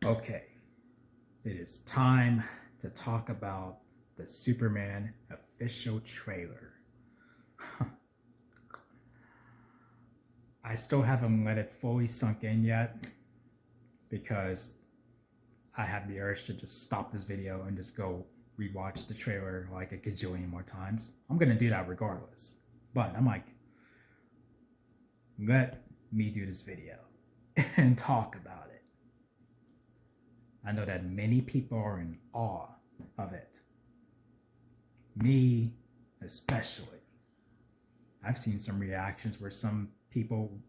Okay, it is time to talk about the Superman official trailer. I still haven't let it fully sunk in yet because I have the urge to just stop this video and just go rewatch the trailer like a gajillion more times. I'm gonna do that regardless. But I'm like, let me do this video and talk about it. I know that many people are in awe of it. Me especially. I've seen some reactions where some people,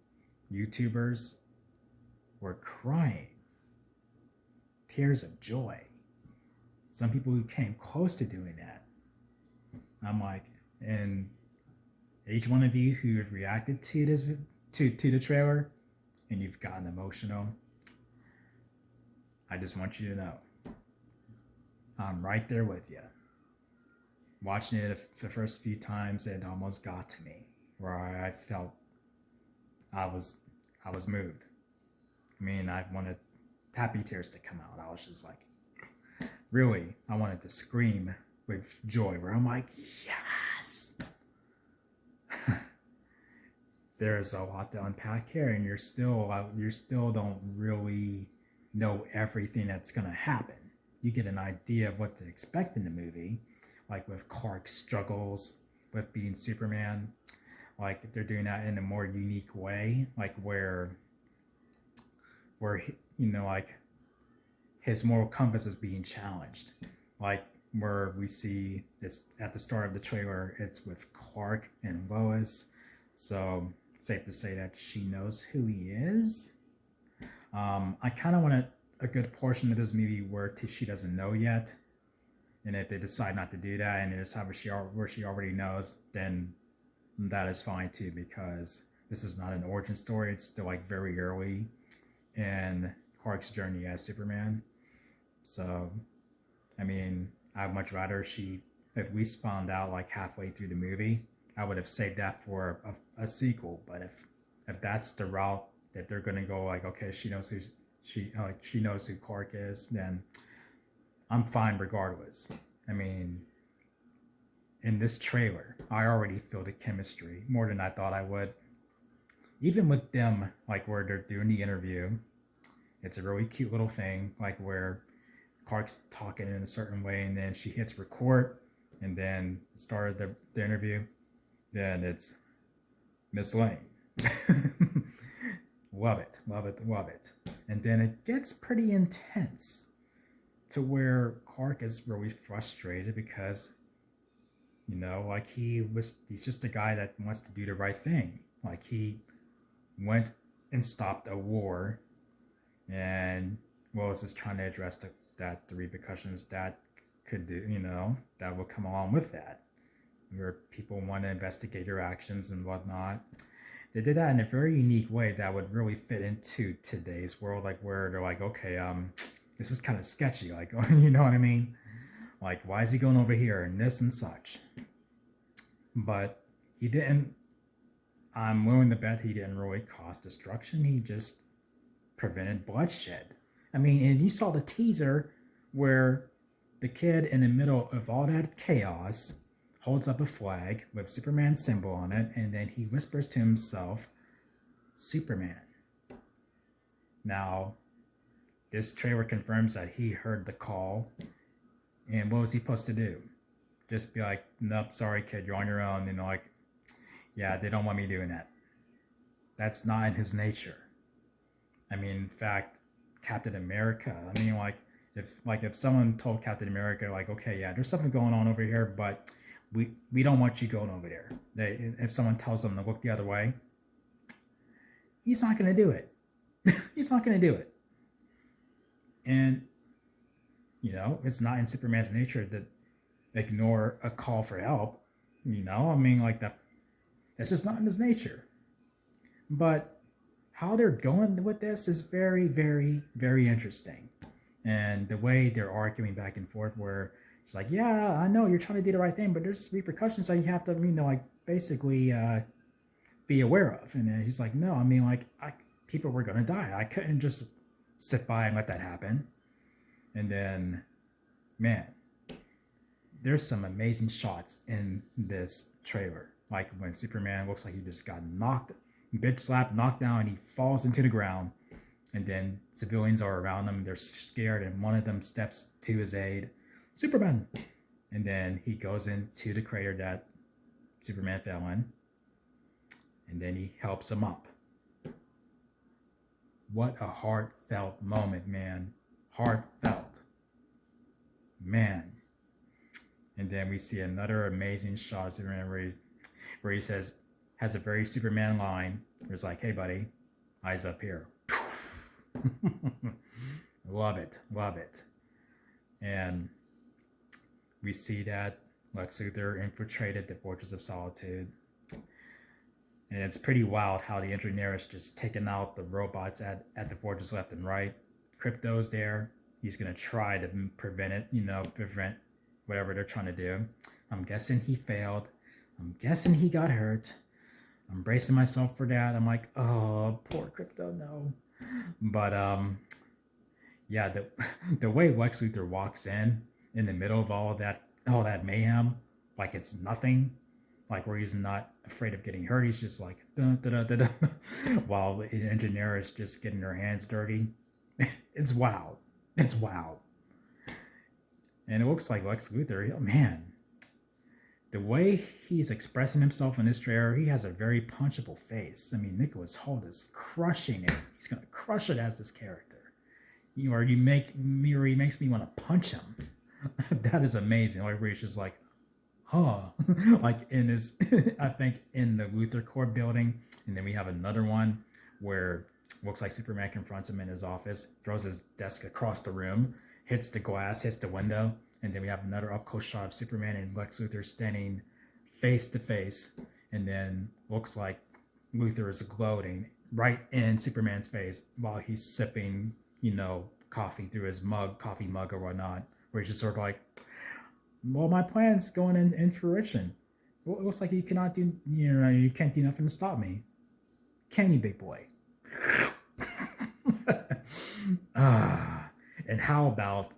YouTubers, were crying. Tears of joy. Some people who came close to doing that. I'm like, and each one of you who have reacted to this to the trailer and you've gotten emotional, I just want you to know I'm right there with you. Watching it the first few times, it almost got to me, where I felt I was moved. I mean, I wanted happy tears to come out. I was just like, really, I wanted to scream with joy, where I'm like, yes. There's a lot to unpack here, and you still don't really know everything that's gonna happen. You get an idea of what to expect in the movie, like with Clark's struggles with being Superman. Like they're doing that in a more unique way, like where like his moral compass is being challenged. Like where we see it's at the start of the trailer, it's with Clark and Lois. So safe to say that she knows who he is. I kind of want a good portion of this movie where she doesn't know yet, and if they decide not to do that and they decide where she already knows, then that is fine too, because this is not an origin story. It's still like very early in Clark's journey as Superman. So, I mean, I'd much rather she at least found out like halfway through the movie. I would have saved that for a sequel. But if that's the route that they're gonna go, like okay, she knows who Clark is, then I'm fine regardless. I mean, in this trailer, I already feel the chemistry more than I thought I would. Even with them, like where they're doing the interview, it's a really cute little thing, like where Clark's talking in a certain way, and then she hits record, and then started the interview. Then it's Miss Lane. Love it, love it, love it. And then it gets pretty intense to where Clark is really frustrated because, like he's just a guy that wants to do the right thing. Like he went and stopped a war, and Lois is trying to address the repercussions that could do, that will come along with that, where people want to investigate your actions and whatnot. They did that in a very unique way that would really fit into today's world, like where they're like, okay, this is kind of sketchy, like, you know what I mean? Like, why is he going over here and this and such? But he didn't. I'm willing to bet he didn't really cause destruction. He just prevented bloodshed. I mean, and you saw the teaser where the kid in the middle of all that chaos holds up a flag with Superman's symbol on it, and then he whispers to himself, Superman. Now, this trailer confirms that he heard the call, and what was he supposed to do? Just be like, nope, sorry kid, you're on your own, like, yeah, they don't want me doing that. That's not in his nature. I mean, in fact, Captain America, I mean, if someone told Captain America, like, okay, yeah, there's something going on over here, but we don't want you going over there. If someone tells them to look the other way, he's not going to do it. He's not going to do it. And, it's not in Superman's nature to ignore a call for help. I mean, like that's just not in his nature. But how they're going with this is very, very, very interesting. And the way they're arguing back and forth, where it's like, yeah, I know you're trying to do the right thing, but there's repercussions that you have to, basically be aware of. And then he's like, no, I mean, people were going to die. I couldn't just sit by and let that happen. And then, man, there's some amazing shots in this trailer. Like when Superman looks like he just got knocked, bitch slapped, knocked down, and he falls into the ground. And then civilians are around him. They're scared, and one of them steps to his aid, Superman. And then he goes into the crater that Superman fell in. And then he helps him up. What a heartfelt moment, man. Heartfelt. Man. And then we see another amazing shot of Superman where he says, has a very Superman line. It's like, hey, buddy, eyes up here. Love it. Love it. And we see that Lex Luthor infiltrated the Fortress of Solitude. And it's pretty wild how the engineer is just taking out the robots at the Fortress left and right. Crypto's there. He's going to try to prevent it, prevent whatever they're trying to do. I'm guessing he failed. I'm guessing he got hurt. I'm bracing myself for that. I'm like, oh, poor Crypto, no. But yeah, the way Lex Luthor walks in the middle of all that mayhem, like it's nothing, like where he's not afraid of getting hurt. He's just like dun, dun, dun, dun, dun, while the engineer is just getting her hands dirty. It's wild. It's wild. And it looks like Lex Luthor, man, the way he's expressing himself in this trailer, he has a very punchable face. I mean, Nicholas Hoult is crushing it. He's gonna crush it as this character. He makes me want to punch him. That is amazing. Like where he's just like, huh, like in his, I think in the Luthor Corps building, and then we have another one where looks like Superman confronts him in his office, throws his desk across the room, hits the glass, hits the window, and then we have another up-close shot of Superman and Lex Luthor standing face to face, and then looks like Luthor is gloating right in Superman's face while he's sipping, coffee through his coffee mug or whatnot, where he's just sort of like, well, my plan's going in fruition. Well, it looks like you cannot do, you can't do nothing to stop me. Can you, big boy? And how about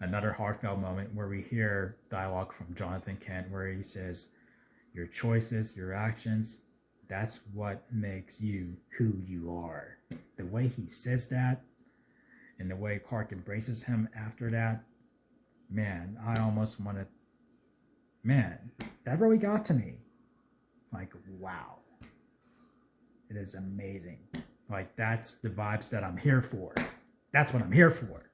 another heartfelt moment where we hear dialogue from Jonathan Kent where he says, your choices, your actions, that's what makes you who you are. The way he says that and the way Clark embraces him after that, man, I almost want to, man, that really got to me. Like, wow. It is amazing. Like, that's the vibes that I'm here for. That's what I'm here for.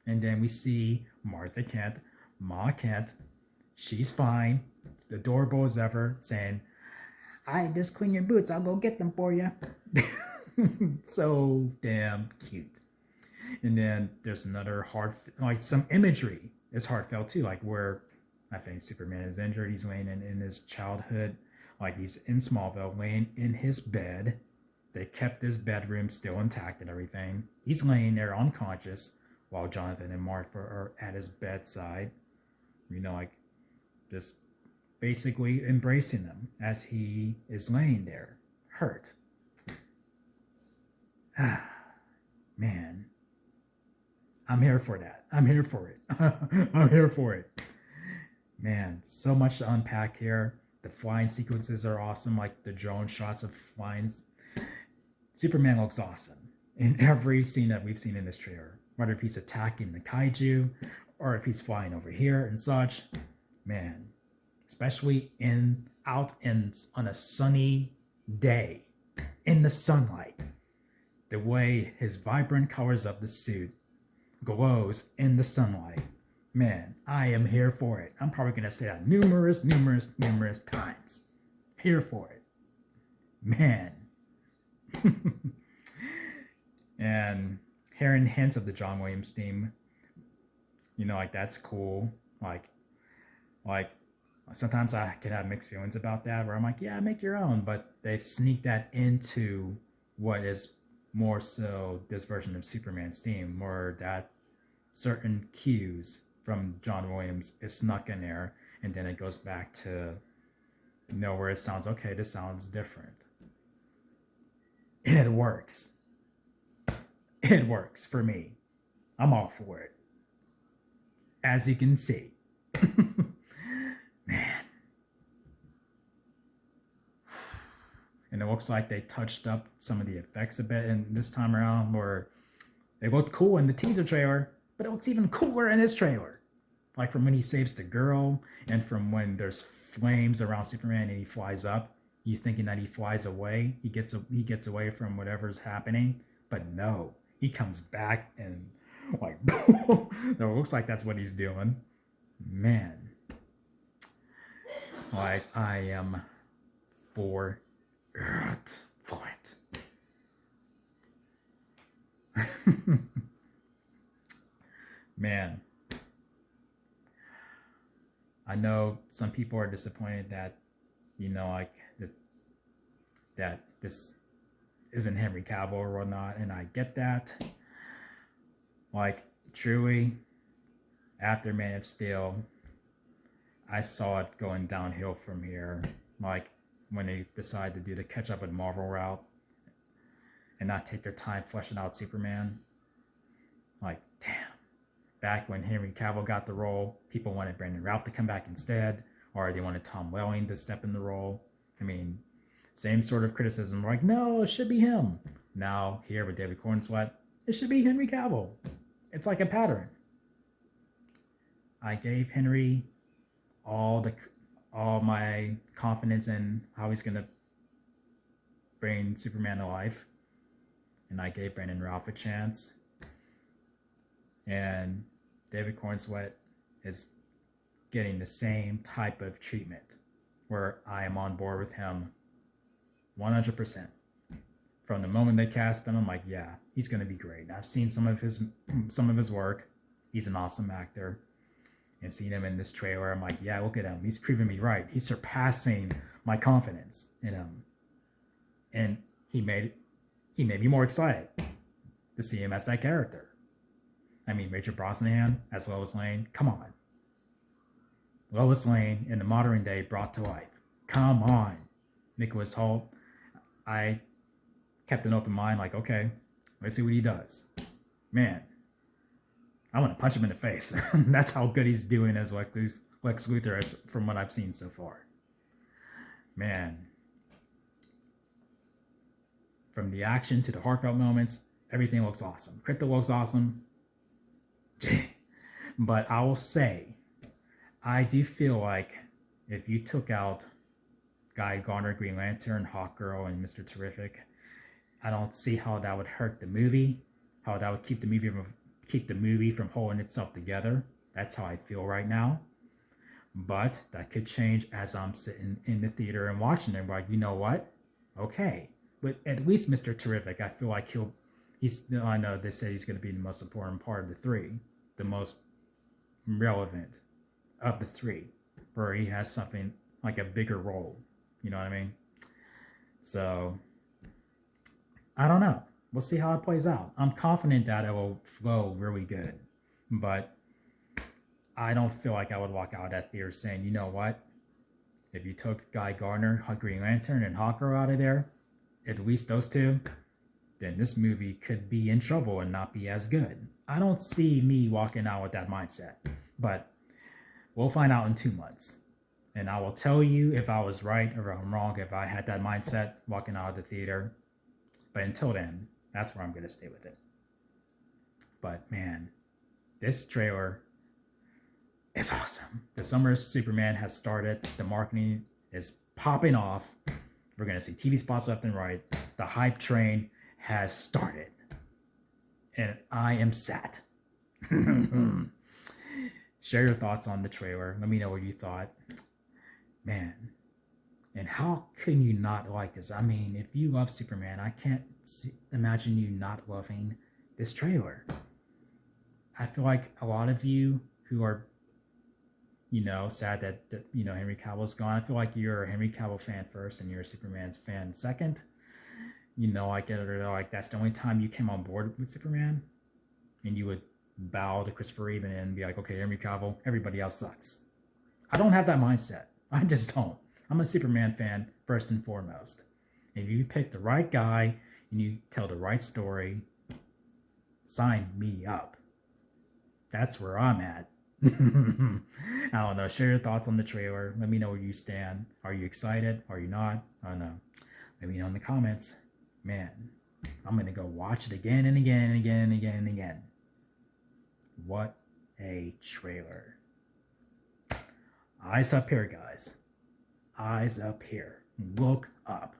And then we see Martha Kent, Ma Kent. She's fine, adorable as ever, saying, I just clean your boots. I'll go get them for you. So damn cute. And then there's another some imagery is heartfelt too, like where I think Superman is injured. He's laying in his childhood, like he's in Smallville, laying in his bed. They kept his bedroom still intact and everything. He's laying there unconscious while Jonathan and Martha are at his bedside, like just basically embracing him as he is laying there, hurt. Man, I'm here for that. I'm here for it. I'm here for it. Man, so much to unpack here. The flying sequences are awesome, like the drone shots of flying. Superman looks awesome in every scene that we've seen in this trailer, whether if he's attacking the kaiju or if he's flying over here and such. Man, especially out on a sunny day in the sunlight, the way his vibrant colors of the suit glows in the sunlight. Man, I am here for it. I'm probably going to say that numerous times. Here for it. Man. And hearing hints of the John Williams theme, like that's cool. Like sometimes I can have mixed feelings about that where I'm like, yeah, make your own, but they've sneaked that into what is more so this version of Superman's theme, where that certain cues from John Williams is snuck in there, and then it goes back to where it sounds, okay, this sounds different. And it works. it works for me. I'm all for it. As you can see. Man. And it looks like they touched up some of the effects a bit and this time around, where they looked cool in the teaser trailer, but it looks even cooler in this trailer. Like from when he saves the girl, and from when there's flames around Superman and he flies up, you thinking that he flies away, he gets away from whatever's happening, but no, he comes back and like it looks like that's what he's doing. Man, like I am for it. Man, I know some people are disappointed that, like that this isn't Henry Cavill or whatnot, and I get that. Like, truly, after Man of Steel, I saw it going downhill from here. Like, when they decided to do the catch up with Marvel route and not take their time fleshing out Superman. Like, damn. Back when Henry Cavill got the role, people wanted Brandon Routh to come back instead, or they wanted Tom Welling to step in the role. I mean, same sort of criticism. Like, no, it should be him. Now, here with David Cornsweet, it should be Henry Cavill. It's like a pattern. I gave Henry all my confidence in how he's gonna bring Superman to life, and I gave Brandon Routh a chance. And David Cornsweet is getting the same type of treatment, where I am on board with him 100%. From the moment they cast him, I'm like, yeah, he's gonna be great. And I've seen some of his work. He's an awesome actor. And seeing him in this trailer, I'm like, yeah, look at him. He's proving me right. He's surpassing my confidence in him. And he made me more excited to see him as that character. I mean, Rachel Brosnahan as Lois Lane. Come on. Lois Lane in the modern day brought to life. Come on. Nicholas Hoult. I kept an open mind, like, okay, let's see what he does. Man, I want to punch him in the face. That's how good he's doing as Lex Luthor from what I've seen so far. Man. From the action to the heartfelt moments, everything looks awesome. Crypto looks awesome. But I will say, I do feel like if you took out Guy Gardner, Green Lantern, Hawkgirl, and Mr. Terrific, I don't see how that would hurt the movie, how that would keep the movie from holding itself together. That's how I feel right now. But that could change as I'm sitting in the theater and watching it. Like, you know what? Okay. But at least Mr. Terrific, I feel like I know they say he's going to be the most important part of the three, the most relevant of the three, where he has something like a bigger role. You know what I mean? So, I don't know. We'll see how it plays out. I'm confident that it will flow really good, but I don't feel like I would walk out at theater saying, you know what? If you took Guy Gardner, Green Lantern, and Hawker out of there, at least those two, then this movie could be in trouble and not be as good. I don't see me walking out with that mindset, but we'll find out in 2 months. And I will tell you if I was right or I'm wrong, if I had that mindset walking out of the theater. But until then, that's where I'm going to stay with it. But man, this trailer is awesome. The summer of Superman has started. The marketing is popping off. We're going to see TV spots left and right. The hype train has started. And I am sat. Share your thoughts on the trailer. Let me know what you thought. Man. And how can you not like this? I mean, if you love Superman, I can't imagine you not loving this trailer. I feel like a lot of you who are, sad that Henry Cavill's gone. I feel like you're a Henry Cavill fan first and you're a Superman's fan second. I get it. Like, that's the only time you came on board with Superman, and you would bow to Christopher Reeve and be like, okay, Henry Cavill, everybody else sucks. I don't have that mindset. I just don't. I'm a Superman fan first and foremost. If you pick the right guy and you tell the right story, Sign me up. That's where I'm at. I don't know. Share your thoughts on the trailer. Let me know where you stand. Are you excited? Are you not? I don't know. Let me know in the comments. Man, I'm going to go watch it again and again and again and again and again. What a trailer. Eyes up here, guys. Eyes up here. Look up.